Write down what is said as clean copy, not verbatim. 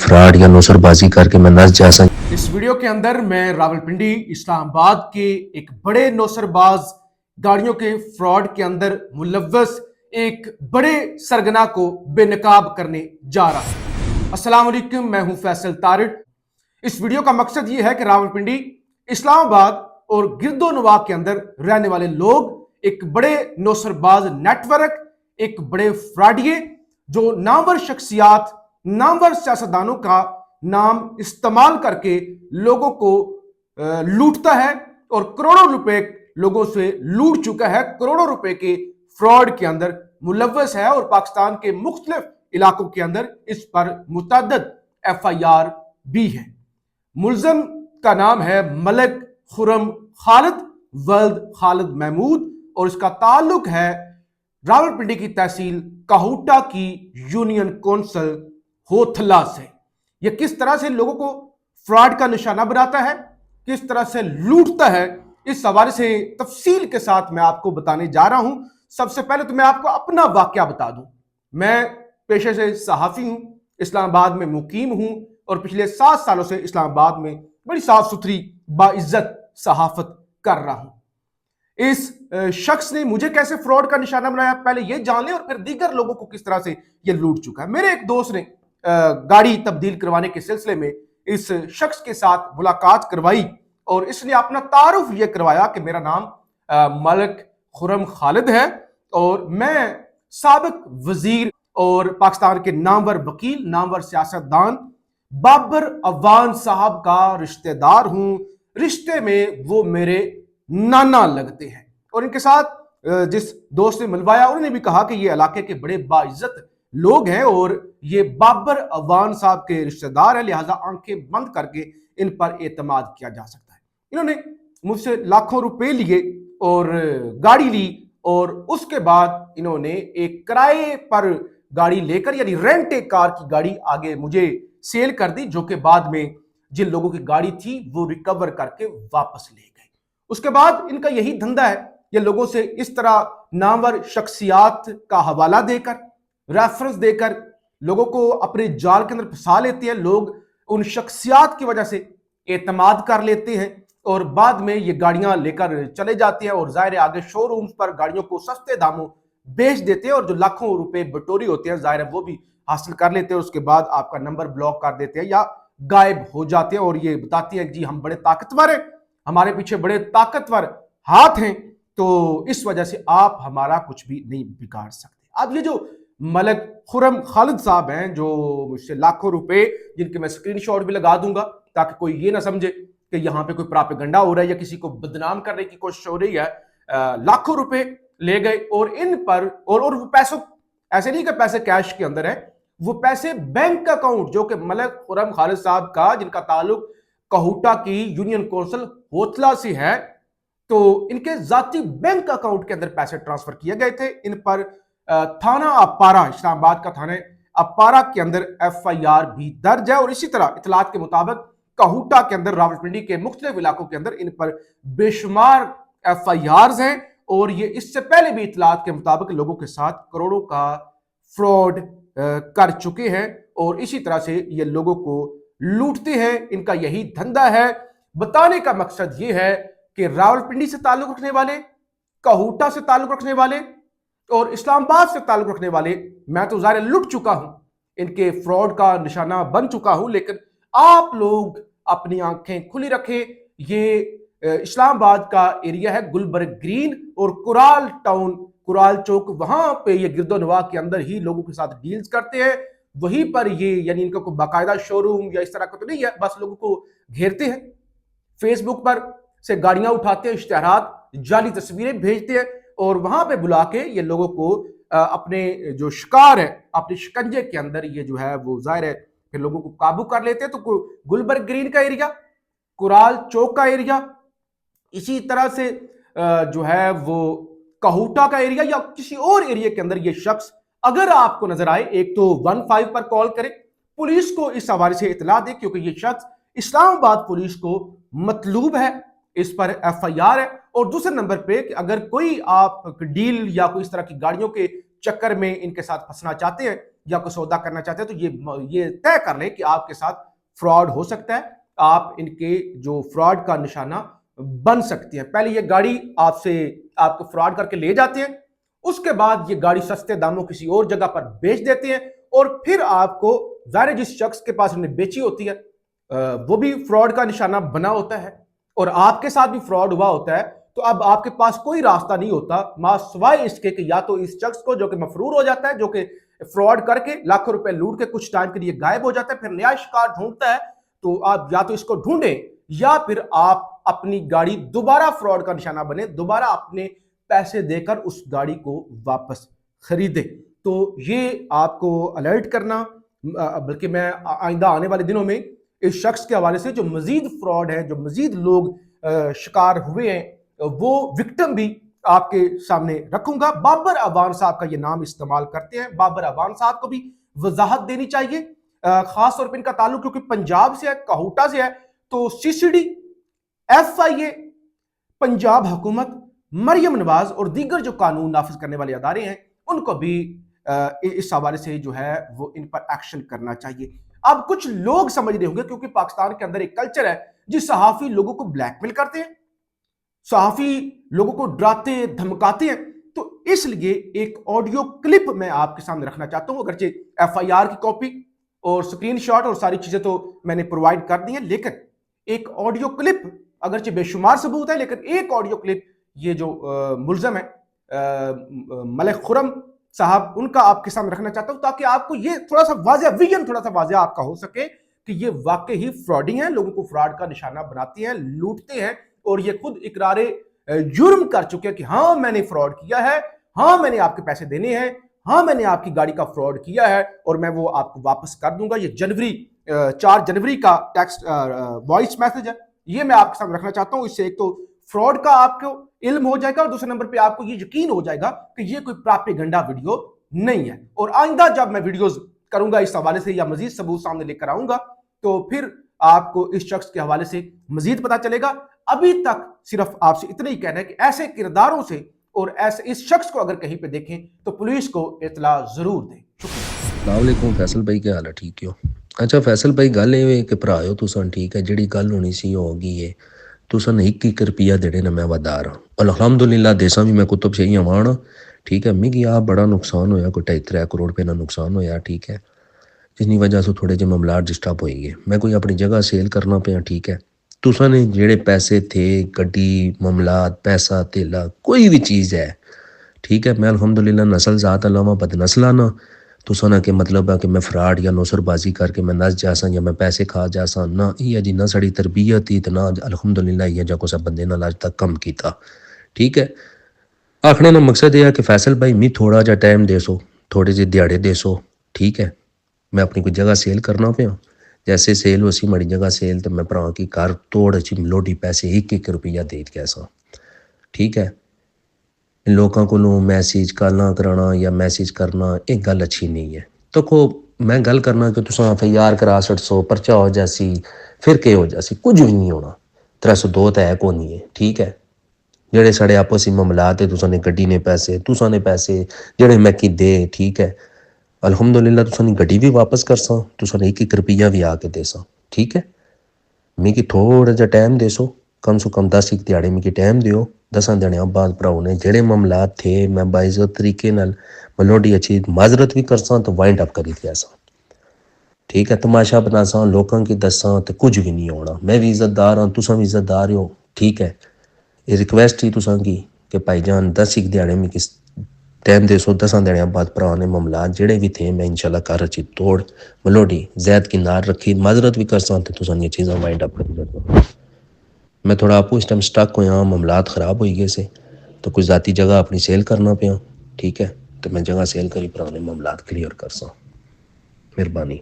Fraud या नौसरबाजी करके मैं नस जा सकूं। इस वीडियो के अंदर मैं रावलपिंडी इस्लामाबाद के एक बड़े नौसरबाज गाड़ियों के फ्रॉड के अंदर मुलव्वस एक बड़े सरगना को बेनकाब करने जा रहा हूं। अस्सलाम वालेकुम, मैं हूं फैसल तारिड़। इस वीडियो का मकसद यह है कि रावलपिंडी इस्लामाबाद और गिरदोनवा के अंदर रहने वाले लोग एक बड़े नौसरबाज नेटवर्क, एक बड़े फ्रॉडिये जो नामवर शख्सियात, नामवर सियासतदानों का नाम इस्तेमाल करके लोगों को लूटता है और करोड़ों रुपए लोगों से लूट चुका है, करोड़ों रुपए के फ्रॉड के अंदर मुलव्वस है और पाकिस्तान के मुख्तलिफ इलाकों के अंदर इस पर मुतअद्दिद FIR भी है। मुलजम का नाम है मलिक खुर्रम खालिद वल्द खालिद महमूद और इसका ताल्लुक है रावलपिंडी की तहसील काहूटा की यूनियन कौंसिल होथला से। यह किस तरह से लोगों को फ्रॉड का निशाना बनाता है, किस तरह से लूटता है, इस हवाले से तफसील के साथ मैं आपको बताने जा रहा हूं। सबसे पहले तो मैं आपको अपना वाकया बता दूं। मैं पेशे से सहाफ़ी हूं, इस्लामाबाद में मुकीम हूं और पिछले 7 सालों से इस्लामाबाद में बड़ी साफ सुथरी बाइज्जत सहाफत कर रहा हूं। इस शख्स ने मुझे कैसे फ्रॉड का निशाना बनाया, पहले यह जान लें और फिर दीगर लोगों को किस तरह से यह लूट चुका है। मेरे एक दोस्त ने गाड़ी तब्दील करवाने के सिलसिले में इस शख्स के साथ मुलाकात करवाई और इसने अपना तारुफ यह करवाया कि मेरा नाम मलिक खुर्रम खालिद है और मैं साबिक वजीर और पाकिस्तान के नामवर वकील, नामवर सियासतदान बाबर अवान साहब का रिश्तेदार हूं। रिश्ते में वो मेरे नाना लगते हैं। और इनके साथ जिस दोस्त ने मिलवाया उन्होंने भी कहा कि ये इलाके के बड़े बाइज्जत लोग हैं और ये बाबर अवान साहब के रिश्तेदार हैं, लिहाजा आंखें बंद करके इन पर एतमाद किया जा सकता है। इन्होंने मुझसे लाखों रुपए लिए और गाड़ी ली और उसके बाद इन्होंने एक किराए पर गाड़ी लेकर यानी रेंट ए कार की गाड़ी आगे मुझे सेल कर दी, जो कि बाद में जिन लोगों की गाड़ी थी वो रिकवर करके वापस ले गए। उसके बाद इनका यही धंधा है, ये लोगों से इस तरह नामवर शख्सियात का हवाला देकर, रेफरेंस देकर लोगों को अपने जाल के अंदर फंसा लेते हैं। लोग उन शख्सियात की वजह से एतमाद कर लेते हैं और बाद में ये गाड़ियां लेकर चले जाते हैं और जाहिर आगे शोरूम्स पर गाड़ियों को सस्ते दामों बेच देते हैं और जो लाखों रुपए बटोरी होते हैं जाहिर है वो भी हासिल कर लेते हैं। उसके बाद आपका नंबर ब्लॉक कर देते हैं या गायब हो जाते हैं और ये बताती है जी हम बड़े ताकतवर हैं, हमारे पीछे बड़े ताकतवर हाथ हैं, तो इस वजह से आप हमारा कुछ भी नहीं बिगाड़ सकते। अब ये जो मलिक खुर्रम खालिद साहब हैं जो मुझसे लाखों रुपए, जिनके मैं स्क्रीनशॉट भी लगा दूंगा ताकि कोई ये ना समझे कि यहाँ पे कोई प्रापेगंडा हो रहा है या किसी को बदनाम करने की कोशिश हो रही है, लाखों रुपए ले गए और इन पर और वो पैसों, ऐसे नहीं कि पैसे कैश के अंदर है, वो पैसे बैंक अकाउंट जो कि मलिक खुर्रम खालिद साहब का, जिनका ताल्लुक काहूटा की यूनियन कौंसिल होथला से है, तो इनके जाती बैंक अकाउंट के अंदर पैसे ट्रांसफर किए गए थे। इन पर थाना अपारा, इस्लामाबाद का थाना अपारा के अंदर FIR भी दर्ज है और इसी तरह इतलात के मुताबिक काहूटा के अंदर, रावलपिंडी के मुख्तलिफ इलाकों के अंदर इन पर बेशुमार FIRs हैं और ये इससे पहले भी इतलात के मुताबिक लोगों के साथ करोड़ों का फ्रॉड कर चुके हैं और इसी तरह से ये लोगों को लूटते हैं। इनका यही धंधा है। बताने का मकसद ये है कि रावलपिंडी से ताल्लुक रखने वाले, काहूटा से ताल्लुक रखने वाले और इस्लामाबाद से ताल्लुक रखने वाले, मैं तो ज़ाहिर लुट चुका हूं, इनके फ्रॉड का निशाना बन चुका हूं, लेकिन आप लोग अपनी आंखें खुली रखें। ये इस्लामाबाद का एरिया है गुलबर्ग ग्रीन और कुराल टाउन, कुराल चौक, वहां पे ये गिरदोनवा के अंदर ही लोगों के साथ डील्स करते हैं। वहीं पर ये यानी इनका कोई बाकायदा शोरूम या इस तरह का तो नहीं है, बस लोगों को घेरते हैं, फेसबुक पर से गाड़ियां उठाते हैं, इश्तिहारात, जाली तस्वीरें भेजते हैं और वहां पे बुला के ये लोगों को अपने जो शिकार है, अपने शिकंजे के अंदर ये जो है वो जाहिर है फिर लोगों को काबू कर लेते हैं। तो गुलबर्ग ग्रीन का एरिया, कुराल चौक का एरिया, इसी तरह से जो है वो काहूटा का एरिया या किसी और एरिया के अंदर ये शख्स अगर आपको नजर आए, एक तो 15 पर कॉल करें, पुलिस को इस हवाले से इतला दे क्योंकि ये शख्स इस्लामाबाद पुलिस को मतलूब है, इस पर FIR है। और दूसरे नंबर पे कि अगर कोई आप डील या कोई इस तरह की गाड़ियों के चक्कर में इनके साथ फंसना चाहते हैं या कोई सौदा करना चाहते हैं तो ये तय कर लें कि आपके साथ फ्रॉड हो सकता है, आप इनके जो फ्रॉड का निशाना बन सकती है। पहले ये गाड़ी आपसे आपको फ्रॉड करके ले जाते हैं, उसके बाद ये गाड़ी सस्ते दामों किसी और जगह पर बेच देते हैं और फिर आपको जाहिर जिस शख्स के पास उन्हें बेची होती है वो भी फ्रॉड का निशाना बना होता है और आपके साथ भी फ्रॉड हुआ होता है। तो अब आपके पास कोई रास्ता नहीं होता मां सिवाय इसके कि या तो इस शख्स को जो कि मफरूर हो जाता है, जो कि फ्रॉड करके लाखों रुपए लूट के कुछ टाइम के लिए गायब हो जाता है, फिर नया शिकार ढूंढता है, तो आप या तो इसको ढूंढें या फिर आप अपनी गाड़ी दोबारा फ्रॉड का निशाना बने, दोबारा अपने पैसे देकर उस गाड़ी को वापस खरीदे। तो ये आपको अलर्ट करना, बल्कि मैं आइंदा आने वाले दिनों में इस शख्स के हवाले से जो मजीद फ्रॉड है, जो मजीद लोग शिकार हुए हैं, वो विक्टिम भी आपके सामने रखूंगा। बाबर अवान साहब का ये नाम इस्तेमाल करते हैं, बाबर अवान साहब को भी वजाहत देनी चाहिए, खास तौर पर इनका ताल्लुक क्योंकि पंजाब से है, काहूटा से है, तो सीसीडी, FIA, पंजाब हुकूमत, मरियम नवाज और दीगर जो कानून नाफिज करने वाले अदारे हैं उनको भी इस हवाले से जो है वो इन पर एक्शन करना चाहिए। अब कुछ लोग समझ रहे होंगे क्योंकि पाकिस्तान के अंदर एक कल्चर है जिस सहाफी लोगों को ब्लैकमेल करते हैं, सहाफी लोगों को डराते धमकाते हैं, तो इसलिए एक ऑडियो क्लिप मैं आपके सामने रखना चाहता हूं। अगरचे FIR की कॉपी और स्क्रीनशॉट और सारी चीजें तो मैंने प्रोवाइड कर दी हैं, लेकिन एक ऑडियो क्लिप, अगरचे बेशुमार सबूत है लेकिन एक ऑडियो क्लिप ये जो मुल्जम है मलिक खुरम साहब, उनका आपके सामने रखना चाहता हूं ताकि आपको ये थोड़ा सा वाज़ेह विजन थोड़ा सा वाज़ेह आपका हो सके कि ये वाकई ही फ्रॉडी हैं, लोगों को फ्रॉड का निशाना बनाती हैं, लूटते हैं और ये खुद इकरारे जुर्म कर चुके हैं कि हाँ मैंने फ्रॉड किया है, हाँ मैंने आपके पैसे देने हैं, हाँ मैंने आपकी गाड़ी का फ्रॉड किया है और मैं वो आपको वापस कर दूंगा। ये 4 जनवरी का टेक्स्ट वॉइस मैसेज है, ये मैं आपके सामने रखना चाहता हूं। इससे एक तो फ्रॉड का आपको इल्म हो जाएगा और दूसरे नंबर पे आपको ये यकीन हो जाएगा कि ये कोई प्रोपेगेंडा वीडियो नहीं है। और आइंदा जब मैं वीडियोस करूंगा इस हवाले से या मजीद सबूत सामने लेकर आऊंगा तो फिर आपको इस शख्स के हवाले से मजीद पता चलेगा। अभी तक सिर्फ आपसे इतना ही कहना है कि ऐसे किरदारों से और ऐसे इस शख्स को अगर कहीं पे देखें तो पुलिस को इतला जरूर दें। अस्सलाम फैसल भाई, क्या हाल है? ठीक हो? अच्छा फैसल भाई, गल ये कि भराओ तुसन, ठीक है, जिहड़ी गल होनी सी हो गई है। तुसन 1-1 रुपया देने ने मैं वदार हाँ, अलहमदुलिल्लाह देसा भी मैं कुतुब शही आवान, ठीक है। मिगी आ बड़ा नुकसान होया, कोई 2.5-3 करोड़ रुपये का नुकसान होया, ठीक है, जिसकी वजह से थोड़े जे मामलात डिस्टर्ब हो गए। मैं कोई अपनी जगह सेल करना पे, ठीक है। तुसा ने जेड़े पैसे थे, गड्डी, मामलात, पैसा तेला, कोई भी चीज़ है, ठीक है, मैं अल्हम्दुलिल्लाह नस्ल ज़ात अलावा बदनस्ला ना, तुसा ना के मतलब है कि मैं फ्रॉड या नौसरबाजी करके मैं नस जासा या मैं पैसे खा जासा ना, ये जी ना साड़ी तरबियत ही ना अल्हम्दुलिल्लाह ये जा कुछ बंदे नाल अज तक कम किया, ठीक है। आखने का मकसद यह है कि फैसल भाई मी थोड़ा जा टाइम दे सो, थोड़े जे दिहाड़े दे सो, ठीक है। मैं अपनी कोई जगह सेल करना पे, जैसे सेल हो सी मड़ी जगह सेल, तो मैं भरा की घर तोड़ अच्छी लोडी पैसे 1-1 रुपया दे के ऐसा, ठीक है। लोगों को मैसेज कॉल कराना या मैसेज करना एक गल अच्छी नहीं है। तो को मैं गल करना कि तुम FIR करा 600 पर्चा हो जासी, फिर के हो जासी, कुछ भी नहीं होना। 302 तो है को नहीं है, ठीक है। जेड़े साढ़े आपस में मामलात है, तुसाने गड्डी ने पैसे, तुसाने पैसे जेड़े मैं की दे, ठीक है, अल्हम्दुलिल्लाह तुसानी गड्डी भी वापस कर सा, तुसाने 1-1 रुपया भी आके दे सा, ठीक है। मिगी थोड़ा जा टाइम दे सो, कम से कम 10 दिहाड़े मिगी टाइम दियो। 10 दिहाड़े बाद भराओ ने जेड़े मामलात थे मैं बाइज्जत तरीके नाल मलोडी अच्छी माजरत भी कर सा तो वाइंड अप करी दिया सा, ठीक है। तमाशा बना सा, लोगों की दसा तो कुछ भी नहीं होना। मैं भी इज्जतदार हाँ, तुसा भी इज्जतदार हो, ठीक है। ये रिक्वेस्ट ही तुसा की कि भाईजान 10 दिहाड़े में किस टाइम दे सो। 10 दिहाड़े बाद भरा ने मामलात जेड़े भी थे मैं इंशाल्लाह कर अच्छी तोड़ मलोडी जैद की नार रखी, माजरत भी कर सा तो तुसा ये चीज़ें वाइंड अप करी देता। मैं थोड़ा आपको इस टाइम स्टक होया, मामलात ख़राब हो गए से, तो कुछ ज़ाती जगह अपनी सेल करना पे, ठीक है। तो मैं जगह सेल करी पुराने मामलात क्लियर कर सा, मेहरबानी।